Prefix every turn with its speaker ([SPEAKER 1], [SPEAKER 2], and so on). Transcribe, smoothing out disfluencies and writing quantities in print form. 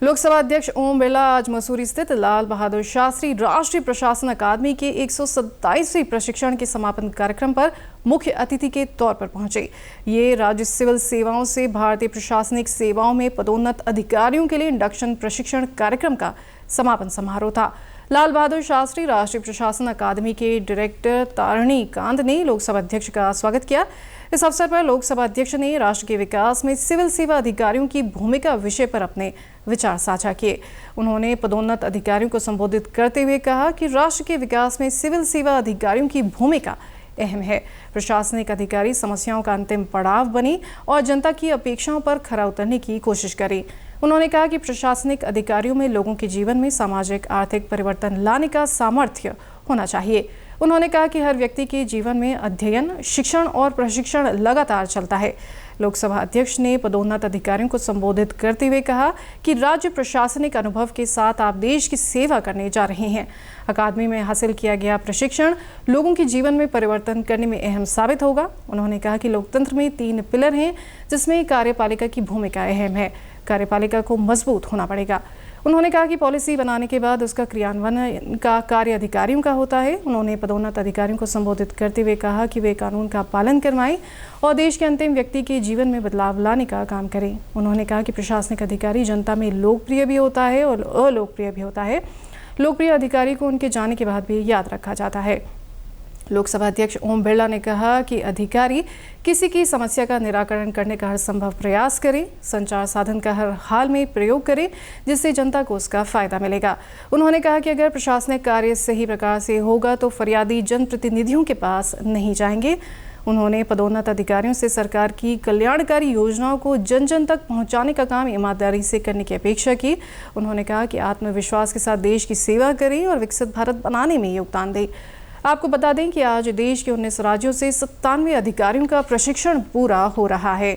[SPEAKER 1] लोकसभा अध्यक्ष ओम बिरला आज मसूरी स्थित लाल बहादुर शास्त्री राष्ट्रीय प्रशासन अकादमी के 127वीं प्रशिक्षण के समापन कार्यक्रम पर मुख्य अतिथि के तौर पर पहुंचे। ये राज्य सिविल सेवाओं से भारतीय प्रशासनिक सेवाओं में पदोन्नत अधिकारियों के लिए इंडक्शन प्रशिक्षण कार्यक्रम का समापन समारोह था। लाल बहादुर शास्त्री राष्ट्रीय प्रशासन अकादमी के डायरेक्टर तारिणी कांत ने लोकसभा अध्यक्ष का स्वागत किया। इस अवसर पर लोकसभा अध्यक्ष ने राष्ट्र के विकास में सिविल सेवा अधिकारियों की भूमिका विषय पर अपने विचार साझा किए। उन्होंने पदोन्नत अधिकारियों को संबोधित करते हुए कहा कि राष्ट्र के विकास में सिविल सेवा अधिकारियों की भूमिका अहम है। प्रशासनिक अधिकारी समस्याओं का अंतिम पड़ाव बने और जनता की अपेक्षाओं पर खरा उतरने की कोशिश करें। उन्होंने कहा कि प्रशासनिक अधिकारियों में लोगों के जीवन में सामाजिक आर्थिक परिवर्तन लाने का सामर्थ्य होना चाहिए। उन्होंने कहा कि हर व्यक्ति के जीवन में अध्ययन, शिक्षण और प्रशिक्षण लगातार चलता है। लोकसभा अध्यक्ष ने पदोन्नत अधिकारियों को संबोधित करते हुए कहा कि राज्य प्रशासनिक अनुभव के साथ आप देश की सेवा करने जा रहे हैं। अकादमी में हासिल किया गया प्रशिक्षण लोगों के जीवन में परिवर्तन करने में अहम साबित होगा। उन्होंने कहा कि लोकतंत्र में 3 पिलर हैं, जिसमें कार्यपालिका की भूमिका अहम है। कार्यपालिका को मजबूत होना पड़ेगा। उन्होंने कहा कि पॉलिसी बनाने के बाद उसका क्रियान्वयन का कार्य अधिकारियों का होता है। उन्होंने पदोन्नत अधिकारियों को संबोधित करते हुए कहा कि वे कानून का पालन करवाएं और देश के अंतिम व्यक्ति के जीवन में बदलाव लाने का काम करें। उन्होंने कहा कि प्रशासनिक अधिकारी जनता में लोकप्रिय भी होता है और अलोकप्रिय भी होता है। लोकप्रिय अधिकारी को उनके जाने के बाद भी याद रखा जाता है। लोकसभा अध्यक्ष ओम बिरला ने कहा कि अधिकारी किसी की समस्या का निराकरण करने का हर संभव प्रयास करें, संचार साधन का हर हाल में प्रयोग करें, जिससे जनता को उसका फायदा मिलेगा। उन्होंने कहा कि अगर प्रशासनिक कार्य सही प्रकार से होगा तो फरियादी जनप्रतिनिधियों के पास नहीं जाएंगे। उन्होंने पदोन्नत अधिकारियों से सरकार की कल्याणकारी योजनाओं को जन जन तक पहुंचाने का काम ईमानदारी से करने की अपेक्षा की। उन्होंने कहा कि आत्मविश्वास के साथ देश की सेवा करें और विकसित भारत बनाने में योगदान दें। आपको बता दें कि आज देश के 19 राज्यों से 97 अधिकारियों का प्रशिक्षण पूरा हो रहा है।